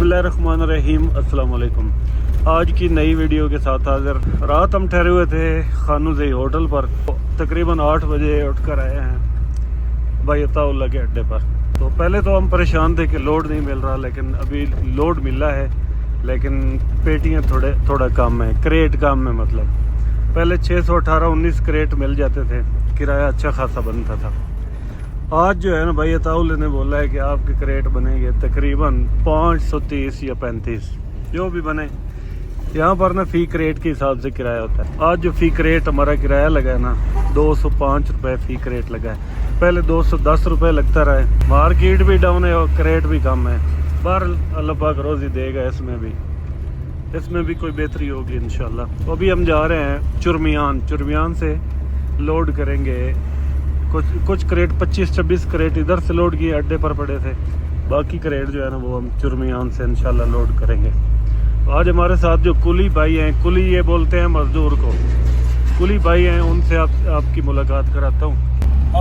बिस्मिल्लाहिर्रहमानिर्रहीम अस्सलाम वालेकुम। आज की नई वीडियो के साथ हाजिर। रात हम ठहरे हुए थे खानूज़ई होटल पर, तकरीबन 8 बजे उठकर आए हैं भाई अताउल्लाह के अड्डे पर। तो पहले तो हम परेशान थे कि लोड नहीं मिल रहा, लेकिन अभी लोड मिला है, लेकिन पेटियाँ थोड़ा कम है, क्रेट कम है। मतलब पहले 618-19 क्रेट मिल जाते थे, किराया अच्छा खासा बनता था। आज जो है ना भाई अताउल्ला ने बोला है कि आपके क्रेट बनेंगे तकरीबन 530 या 35, जो भी बने। यहाँ पर ना फ़ी क्रेट के हिसाब से किराया होता है। आज जो फ़ी क्रेट हमारा किराया लगा है ना 205 रुपये फ़ी क्रेट लगा है। पहले 210 रुपये लगता रहा है। मार्केट भी डाउन है और क्रेट भी कम है। बाहर अल्लाह पाक रोज़ी देगा, इसमें भी कोई बेहतरी होगी इंशाल्लाह। तो अभी हम जा रहे हैं चुरमियान से लोड करेंगे कुछ क्रेट। 25-26 क्रेट इधर से लोड किए, अड्डे पर पड़े थे। बाकी क्रेट जो है ना वो हम चुरमियान से इंशाल्लाह लोड करेंगे। तो आज हमारे साथ जो कुली भाई हैं, कुली ये बोलते हैं मजदूर को, कुली भाई हैं, उनसे आपकी मुलाकात कराता हूँ।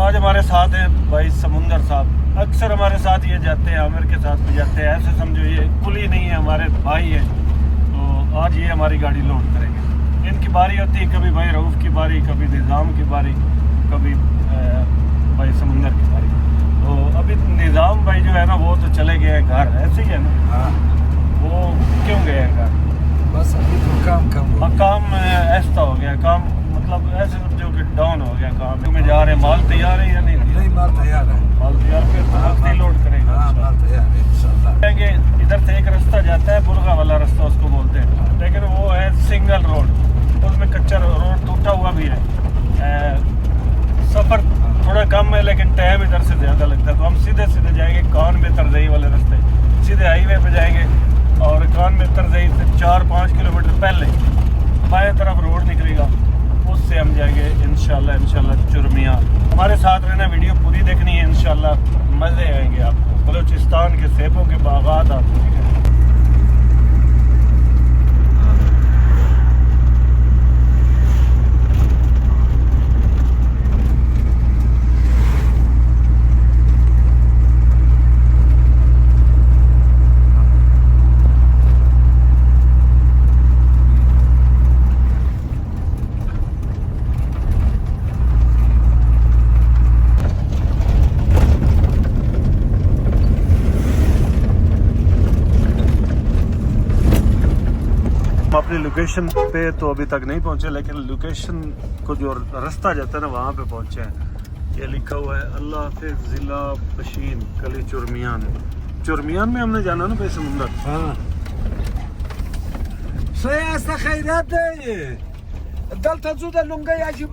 आज हमारे साथ हैं भाई समुंदर साहब। अक्सर हमारे साथ ये जाते हैं, आमिर के साथ भी जाते हैं। ऐसे समझो ये कुली नहीं है, हमारे भाई हैं। तो आज ये हमारी गाड़ी लोड करेंगे। इनकी बारी होती है, कभी भाई रऊफ़ की बारी, कभी निज़ाम की बारी, कभी भाई समुंदर की बारी। तो अभी निज़ाम भाई जो है ना वो तो चले गए हैं घर, ऐसे ही है ना। हाँ, वो क्यों गए हैं घर? बस अभी तो काम ऐसा हो गया, काम मतलब ऐसे समझो कि डाउन हो गया काम में। जा रहे हैं, माल तैयार है या नहीं? नहीं, माल तैयार है। माल तैयार, फिर तो लोड करेंगे। हाँ, माल तैयार है इंशाल्लाह। इधर से एक रास्ता जाता है, बुरगा वाला रास्ता उसको बोलते हैं, लेकिन वो है सिंगल रोड, उसमें कच्चा रोड टूटा हुआ भी है। सफ़र थोड़ा कम है, लेकिन टाइम इधर से ज़्यादा लगता है। तो हम सीधे जाएंगे कान में तरजई वाले रास्ते, सीधे हाईवे पे जाएंगे। और कान में तरजई से 4-5 किलोमीटर पहले बाएं तरफ रोड निकलेगा, उससे हम जाएंगे इंशाल्लाह चुरमियान। हमारे साथ रहना, वीडियो पूरी देखनी है इंशाल्लाह, मज़े आएंगे आपको। बलूचिस्तान के सेबों के बागात आपको दिखेंगे। अपनी लोकेशन पे तो अभी तक नहीं पहुंचे, लेकिन लोकेशन को जो रास्ता जाता है ना वहाँ पे पहुंचे हैं। ये लिखा हुआ है अल्लाह हाफिज़ ज़िला पशीन कली चुरमियान में हमने जाना ना पे समुंदर। हाँ, ऐसा खैरात है। दल तजू द लुंगा याजी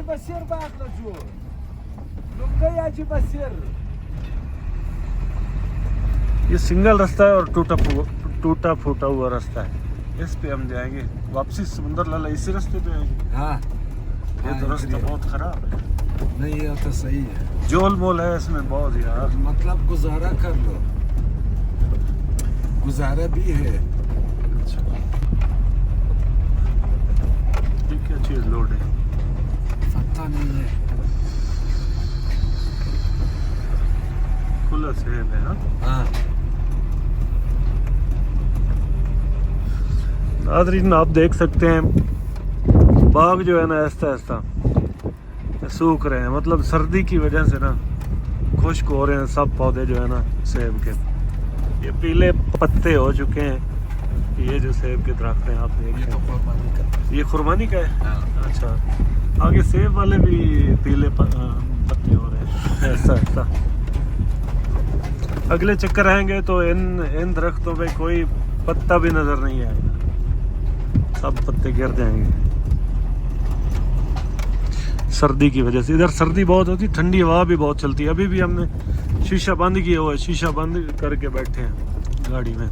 बसीर बात लजू लुंगा याजी बसीर। ये सिंगल रास्ता है और टूटा फूटा हुआ रास्ता है। इस पे हम जाएंगे वापसी समुंदर लाला, इसी रास्ते पे आएंगे। हाँ, ये तो रास्ता बहुत खराब है। नहीं, ये तो सही है। जोल मोल है इसमें बहुत यार, मतलब गुजारा कर लो, गुजारा भी है। क्या चीज लोड है पता नहीं है। खुला सेब है। हाँ, नाज़रीन आप देख सकते हैं बाग जो है ना ऐसा सूख रहे हैं। मतलब सर्दी की वजह से ना खुश्क हो रहे हैं सब पौधे जो है ना सेब के। ये पीले पत्ते हो चुके हैं। ये जो सेब के दरख्त हैं आप देख रहे हैं, ये खुरमानी का है। हाँ। अच्छा, आगे सेब वाले भी पीले पत्ते हो रहे हैं ऐसा। अगले चक्कर आएंगे तो इन दरख्तों पे कोई पत्ता भी नज़र नहीं आएगा, सब पत्ते गिर जाएंगे सर्दी की वजह से। इधर सर्दी बहुत होती, ठंडी हवा भी बहुत चलती है। अभी भी हमने शीशा बंद किया हुआ है, शीशा बंद करके बैठे हैं गाड़ी में,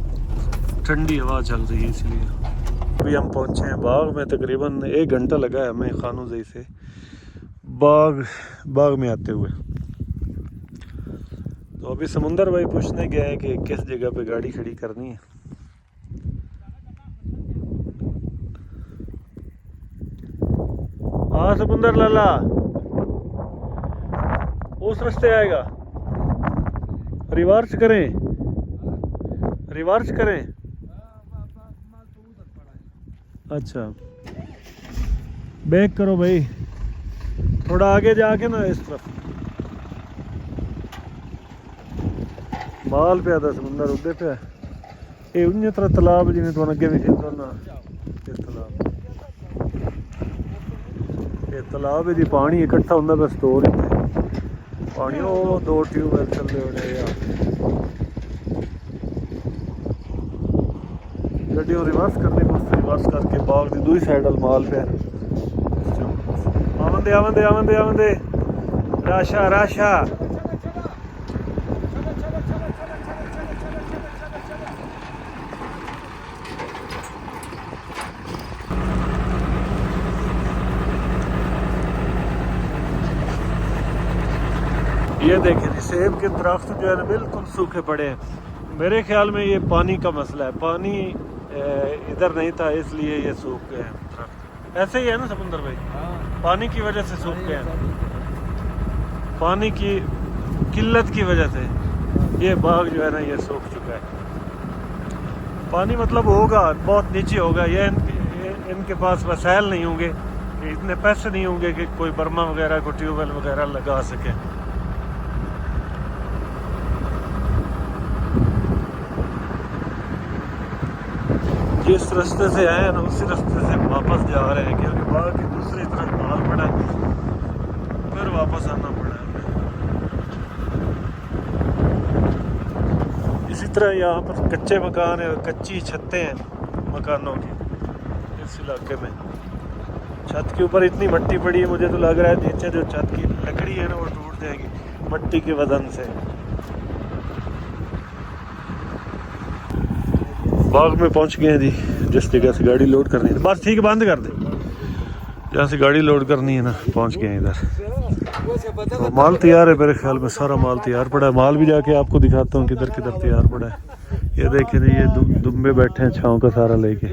ठंडी हवा चल रही है इसलिए। अभी हम पहुंचे हैं बाग में, तकरीबन 1 घंटा लगा है हमें खानूज़ई से बाग में आते हुए। तो अभी समुंदर भाई पूछने गए हैं कि किस जगह पे गाड़ी खड़ी करनी है। हाँ समुंदर लाला, उस रास्ते आएगा, रिवर्स करें, रिवर्स करें? अच्छा बैक करो भाई, थोड़ा आगे जाके ना इस तरफ। माल पे आता समुंदर उड़े पे ये उन्नी तरह तालाब जिन्हें तो अगे भी खेलता ना ये तालाब है जी। पानी इकट्ठा होंगे बस स्टोर पानी वो 2 ट्यूबवेल चल रहे होने यार। गड्डी रिवर्स करनी पड़ती, रिवर्स करके बाग की दूसरी साइड माल पे आमंदे आमंदे आमंदे आमंदे राशा राशा। ये देखें जी सेब के दरख्त जो है ना बिल्कुल सूखे पड़े हैं। मेरे ख्याल में ये पानी का मसला है, पानी इधर नहीं था इसलिए ये सूख गए हैं दरख्त। ऐसे ही है ना समुंदर भाई? पानी की वजह से सूख गए हैं, पानी की किल्लत की वजह से ये बाग जो है ना ये सूख चुका है। पानी मतलब होगा बहुत नीचे होगा, ये इनके पास वसाइल नहीं होंगे, इतने पैसे नहीं होंगे कि कोई बर्मा वगैरह को ट्यूबवेल वगैरह लगा सके। जिस रास्ते से आए हैं ना उसी रास्ते से वापस जा रहे हैं, क्योंकि बाग की दूसरी तरफ माल पड़ा है, फिर वापस आना पड़ा है। इसी तरह यहाँ पर कच्चे मकान है, कच्ची छतें हैं मकानों की इस इलाके में। छत के ऊपर इतनी मट्टी पड़ी है, मुझे तो लग रहा है नीचे जो छत की लकड़ी है ना वो टूट जाएगी मट्टी के वजन से। बाग में पहुंच गए हैं जी, जिस जगह से गाड़ी लोड करनी है। बस ठीक है, बंद कर दे। जहाँ से गाड़ी लोड करनी है ना पहुंच गए हैं इधर। तो माल तैयार है मेरे ख्याल में, सारा माल तैयार पड़ा है। माल भी जाके आपको दिखाता हूँ किधर किधर तैयार पड़ा है। ये देखें जी, ये दुम्बे बैठे हैं छाँव का सारा लेके।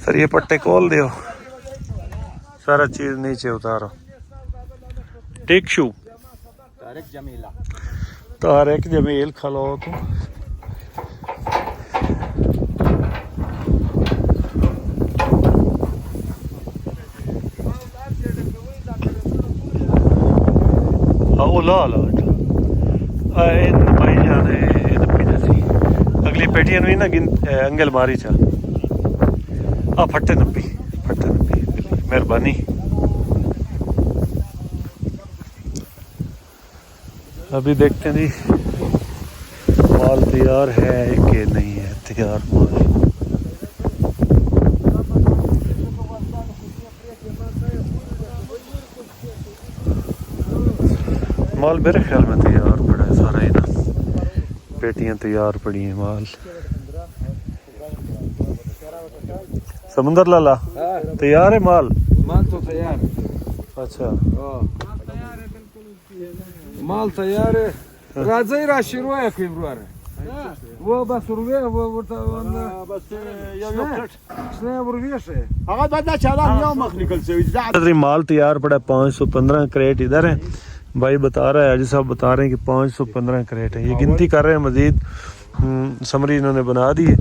सर ये पट्टे खोल दो, सारा चीज नीचे उतारो। टेक शू तारिक जमील खलो तो भाई जाने अगली पेटियां भी ना अंगल मारी चा फट्टे नब्बी मेहरबानी। अभी देखते हैं जी माल तैयार है कि नहीं है। तैयार माल मेरे ख्याल में तैयार पड़ा है सारा ही ना, पेटियां तैयार पड़ी हैं। माल समुंदर लाला तैयार है माल तो तैयार। अच्छा माल तैयार है। राजा राशिरो है फेब्रुआरी वो बस रुवे वो माल तैयार पड़ा है। 515 क्रेट इधर है भाई बता रहा है, अजी साहब बता रहे हैं कि 515 क्रेट है। ये गिनती कर रहे हैं, मजीद समरी इन्होंने बना दी है।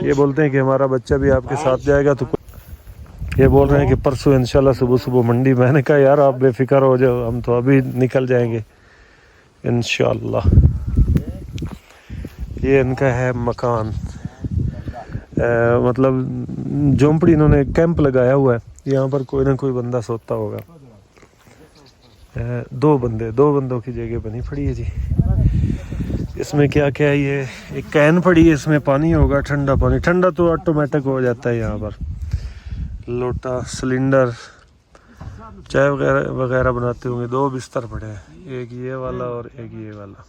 ये बोलते हैं कि हमारा बच्चा भी आपके साथ जाएगा, तो ये बोल रहे हैं कि परसों इंशाल्लाह सुबह सुबह मंडी। मैंने कहा यार आप बेफिक्र हो जाओ, हम तो अभी निकल जाएंगे इंशाल्लाह। ये इनका है मकान, मतलब झोंपड़ी इन्होंने कैंप लगाया हुआ है। यहाँ पर कोई ना कोई बंदा सोता होगा। दो बंदों की जगह बनी पड़ी है जी। इसमें क्या क्या है, ये एक कैन पड़ी है, इसमें पानी होगा, ठंडा पानी। ठंडा तो ऑटोमेटिक हो जाता है यहाँ पर। लोटा, सिलेंडर, चाय वगैरह वगैरह बनाते होंगे। 2 बिस्तर पड़े हैं, एक ये वाला और एक ये वाला।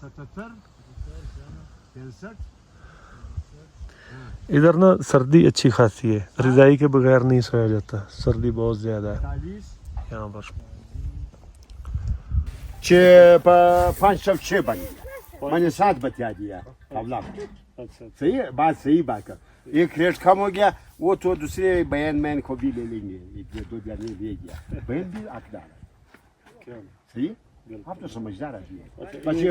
इधर ना सर्दी अच्छी खासी है, रजाई के बगैर नहीं सोया जाता, सर्दी बहुत ज़्यादा है यहाँ पर। 5-6 बजे मैंने 7 बता दिया। सही है बात, सही बात है। एक रेट कम हो गया वो तो दूसरे बयान मैन को भी ले लेंगे। 1-2 दिन ले गया बयान भी अकदार है। सही आप तो समझदार आदमी है। अच्छा, बस ये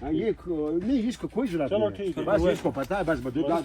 हाँ, ये नहीं, इसको कोई जरूरत चलो नहीं ठीक है। बस इसको पता है, बस बदूद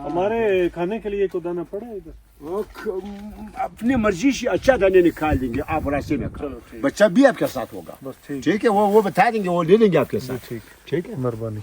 हमारे खाने के लिए को दाना पड़ा है इधर। अपनी मर्जी से अच्छा दाने निकाल देंगे, आप रास्ते में खाओ। बच्चा भी आपके साथ होगा, बस ठीक ठीक है। वो बता देंगे, वो ले लेंगे आपके साथ। ठीक ठीक है, मेहरबानी।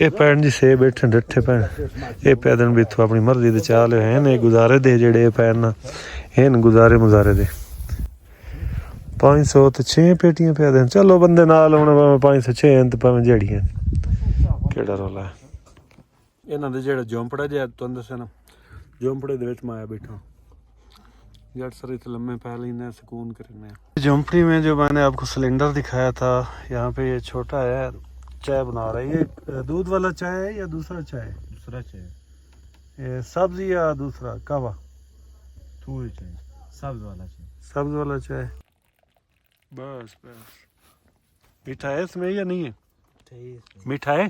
ਇਹ ਭੈਣ ਜੀ ਸੇ ਬੈਠੇ ਡੱਠੇ ਭੈਣ ਇਹ ਪੈਦਲ ਵੀ ਇੱਥੋਂ ਆਪਣੀ ਮਰਜ਼ੀ ਦੇ ਚਾਲ ਹੈ ਨੇ ਗੁਜ਼ਾਰੇ ਦੇ ਜਿਹੜੇ ਪੈਣ ਨਾ ਇਹਨ ਗੁਜ਼ਾਰੇ ਮੁਜ਼ਾਰੇ ਦੇ 500 ਤੇ 6 ਪੇਟੀਆਂ ਪਿਆ ਦੇਣ ਚਲੋ ਬੰਦੇ ਨਾਲ ਹੁਣ 506 ਤੇ ਭਾਵੇਂ ਜਿਹੜੀਆਂ ਕਿਹੜਾ ਰੋਲਾ ਇਹਨਾਂ ਦੇ ਜਿਹੜਾ ਜੌਂਪੜਾ ਜਿਹਾ ਤੁਹਾਨੂੰ ਦੱਸਿਆ ਨਾ ਜੌਂਪੜੇ ਦੇ ਵਿੱਚ ਮੈਂ ਆਇਆ ਬੈਠਾ जट सर इतने लम्बे पै लेना सुकून करने झोंपड़ी में जो मैंने आपको सिलेंडर दिखाया था यहाँ पे ये छोटा है चाय बना रहा है। ये दूध वाला चाय है या दूसरा चाय? दूसरा चाय ये सब्ज या दूसरा कावा? थोड़ी चाय सब्ज वाला चाय सब्ज वाला चाय। बस बस मीठा है इसमें या नहीं है? मीठा है।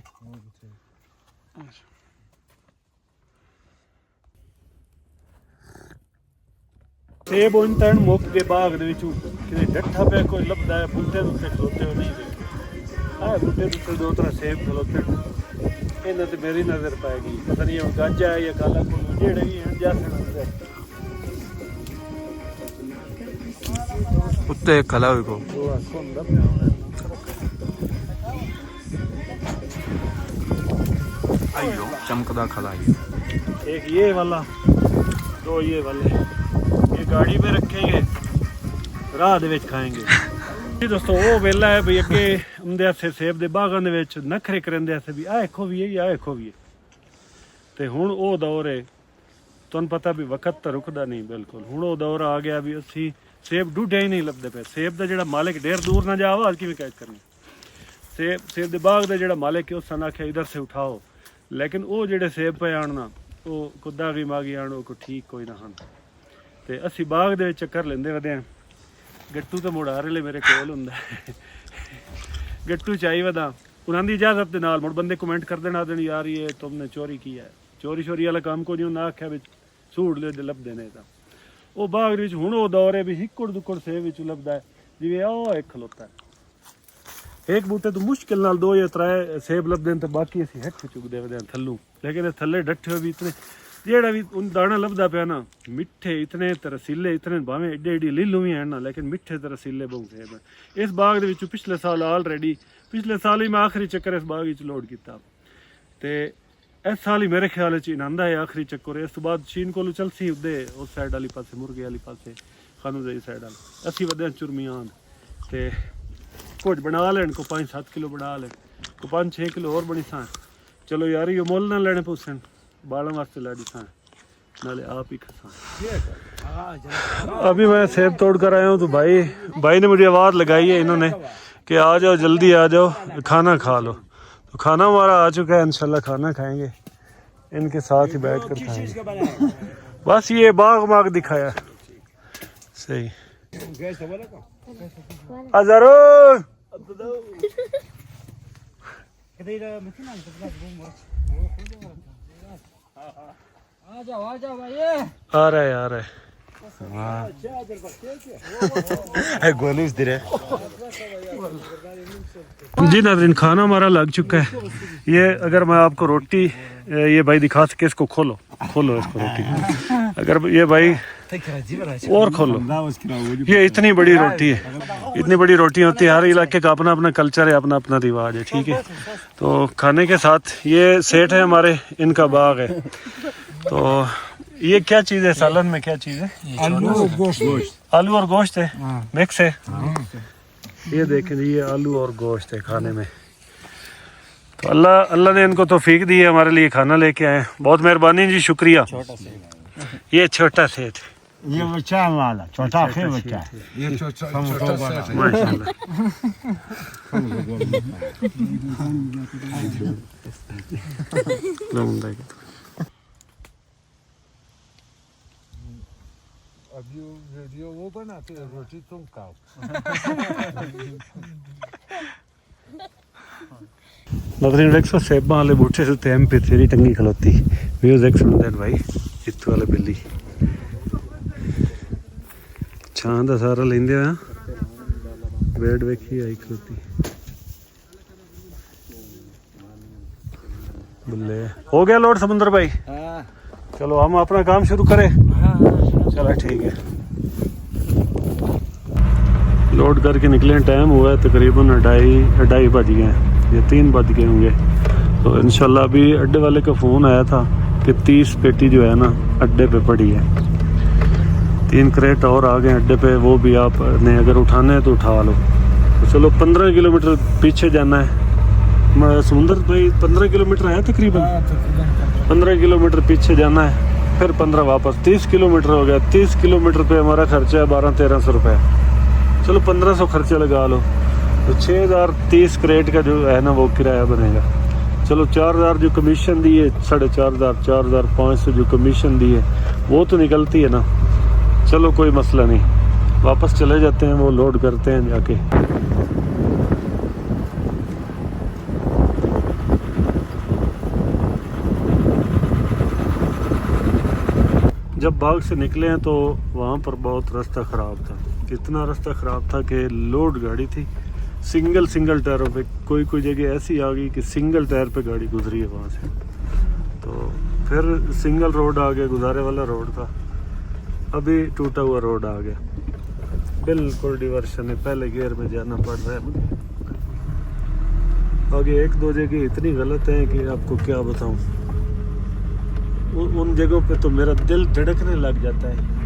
सेब उन तन मुक के बाग दे विचू किते डट्ठा पे कोई लभदा है बूटे उत्ते खलोते हो नहीं देखे आ बूटे उत्ते दो तरह सेब खलोते इन्हां ते मेरी नजर पाएगी पता नहीं हुण गाजा है या काला कोई जेड़े भी हैं जैसे उत्ते खला हुई को आइयो चमकदा खला एक ये वाला दो ये वाले ये गाड़ी में रखेंगे राह ਦੇ ਵਿੱਚ ਖਾएंगे ਜੀ ਦੋਸਤੋ ਉਹ ਵੇਲਾ ਹੈ ਵੀ ਅੱਗੇ ਹੁੰਦੇ ਆਸੇ ਸੇਬ ਦੇ ਬਾਗਾਂ ਦੇ ਵਿੱਚ ਨਖਰੇ ਕਰੰਦੇ ਆਸੇ ਵੀ ਆ ਦੇਖੋ ਵੀ ਇਹ ਆ ਦੇਖੋ ਵੀ ਤੇ ਹੁਣ ਉਹ ਦੌਰ ਹੈ ਤੁਹਾਨੂੰ ਪਤਾ ਵੀ ਵਕਤ ਤਾਂ ਰੁਕਦਾ ਨਹੀਂ ਬਿਲਕੁਲ ਹੁਣ ਉਹ ਦੌਰ ਆ ਗਿਆ ਵੀ ਅਸੀਂ ਸੇਬ ਡੂਢੇ ਹੀ ਨਹੀਂ ਲੱਭਦੇ ਪਏ ਸੇਬ ਦਾ ਜਿਹੜਾ ਮਾਲਕ ਢੇਰ ਦੂਰ ਨਾ ਜਾਓ ਅੱਜ ਕਿਵੇਂ ਕੈਦ ਕਰਨੀ ਸੇਬ ਦੇ ਬਾਗ ਦਾ ਜਿਹੜਾ ਮਾਲਕ ਹੈ ਉਸ ਨੇ ਆਖਿਆ ਇਧਰ ਸੇ ਉਠਾਓ ਲੇਕਿਨ ਉਹ ਜਿਹੜੇ ਸੇਬ ਪਏ ਆਣ ਉਹ ਕੁੱਦਾ ਵੀ ਮਾਗੀ ਆਣ ਉਹ ਕੋ ਠੀਕ ਕੋਈ ਨਾ ਹਨ ਤੇ ਅਸੀਂ ਬਾਗ ਦੇ ਵਿੱਚ ਚੱਕਰ ਲੈਂਦੇ ਵਧੇ ਆ ਗੱਟੂ ਤਾਂ ਮੁੜਾਰੇ ਮੇਰੇ ਕੋਲ ਹੁੰਦਾ ਗੱਟੂ ਚਾਹੀ ਵਦਾ ਉਹਨਾਂ ਦੀ ਇਜਾਜ਼ਤ ਦੇ ਨਾਲ ਮੁੜ ਬੰਦੇ ਕਮੈਂਟ ਕਰ ਦੇਣਾ ਦੇਣ ਯਾਰ ਇਹ ਤੁਮਨੇ ਚੋਰੀ ਕੀਤਾ ਚੋਰੀ ਸ਼ੋਰੀ ਵਾਲਾ ਕੰਮ ਕੋਈ ਨਹੀਂ ਨਾ ਆਖਿਆ ਵਿੱਚ ਸੂੜ ਲੈ ਲੱਭਦੇ ਨੇ ਤਾਂ ਉਹ ਬਾਗ ਵਿੱਚ ਹੁਣ ਉਹ ਦੌਰ ਹੈ ਵੀ ਹਿੱਕੜ ਦੁੱਕੜ ਸੇਬ ਵਿੱਚ ਲੱਭਦਾ ਜਿਵੇਂ ਉਹ ਇੱਕ ਖਲੋਤਾ एक बूटे तो मुश्किल नाल 2 या 3 सेब लभदे ते बाकी असीं हेठ चुगदे वदे थल्लू लेकिन थल्ले डट्ठे भी इतने जेड़ा भी उन दाना लभदा पिया ना मिठे इतने ते रसीले इतने भावें एडे एडी लीलू भी हैं ना लेकिन मिठे ते रसीले बहुत सेब इस बाग दे विचों पिछले साल ऑलरेडी पिछले साल ही मैं आखिरी चक्कर इस बाग विच लोड कीता ते इस साल ही मेरे ख्याल च इनांदा है आखिरी चक्कर इस तो बाद चीन कोलों चलसी उदे उस साइड वाली पासे मुर्गे वाली पासे खानू दी साइड वाल असीं वदे चुरमियान ते कुछ बना लें को 5-7 किलो बना लें को 5-6 किलो और बनी सा चलो यार ये मोल ना लेने पुसन बालों वास्ते लाड़ी सा नाले आप ही खसा अभी मैं सेब तोड़ कर आया हूँ तो भाई ने मुझे आवाज़ लगाई है इन्होंने कि आ जाओ जल्दी आ जाओ खाना खा लो तो खाना हमारा आ चुका है इंशाल्लाह खाना खाएंगे इनके साथ ही बैठ कर खाएंगे बस ये बाग माग दिखाया सही अजरुल आ रहा है गोलूस दिरे जी नाज़रीन खाना हमारा लग चुका है ये अगर मैं आपको रोटी ये भाई दिखा सके इसको खोलो इसको रोटी अगर ये भाई और खोलो ये इतनी बड़ी रोटी है इतनी बड़ी रोटी होती है हर इलाके का अपना अपना कल्चर है अपना अपना रिवाज है ठीक है तो खाने के साथ ये सेठ है हमारे इनका बाग है तो ये क्या चीज़ है सालन में क्या चीज़ है आलू और गोश्त है मिक्स है ये देखें ये आलू और गोश्त है खाने में तो अल्लाह ने इनको तौफीक दी है हमारे लिए खाना लेके आए बहुत मेहरबानी जी शुक्रिया ये छोटा सेठ ये बच्चा वाला छोटा है बच्चा ये छोटा माशाल्लाह अभी वीडियो वो बनाते हैं रोटी तुम खाओ नाज़रीन देखो सेबां वाले बूटे से एम पे तेरी टंगी खलोती व्यूज देख सुनते हैं भाई इत्तू वाले बिल्ली छां दा सारा लेंदे आ बेड वेखी आई खलोती बल्ले हो गया लोड समुंदर भाई हाँ चलो हम अपना काम शुरू करें हाँ चलो ठीक है लोड करके निकले टाइम हुआ है तकरीबन 2:30 बज गए हैं ये 3 बज गए होंगे तो इंशाल्लाह अभी अड्डे वाले का फ़ोन आया था कि 30 पेटी जो है ना अड्डे पे पड़ी है 3 क्रेट और आ गए अड्डे पे वो भी आपने अगर उठाने हैं तो उठा लो तो चलो 15 किलोमीटर पीछे जाना है समुंदर भाई 15 किलोमीटर है तकरीबन 15 किलोमीटर पीछे जाना है फिर 15 वापस 30 किलोमीटर हो गया 30 किलोमीटर पे हमारा खर्चा है 1200-1300 रुपये चलो 1500 खर्चे लगा लो तो 6030 क्रेट का जो है ना वो किराया बनेगा चलो 4000 जो कमीशन दी है 4500 4500 जो कमीशन दी है वो तो निकलती है ना चलो कोई मसला नहीं वापस चले जाते हैं वो लोड करते हैं जाके जब बाग से निकले हैं तो वहाँ पर बहुत रास्ता ख़राब था इतना रास्ता ख़राब था कि लोड गाड़ी थी सिंगल टायरों पे कोई जगह ऐसी आ गई कि सिंगल टायर पे गाड़ी गुजरी है वहाँ से तो फिर सिंगल रोड आ गया गुजारे वाला रोड था अभी टूटा हुआ रोड आ गया बिल्कुल डिवर्शन है पहले गियर में जाना पड़ रहा है आगे 1-2 जगह इतनी गलत है कि आपको क्या बताऊँ उन जगहों पे तो मेरा दिल धड़कने लग जाता है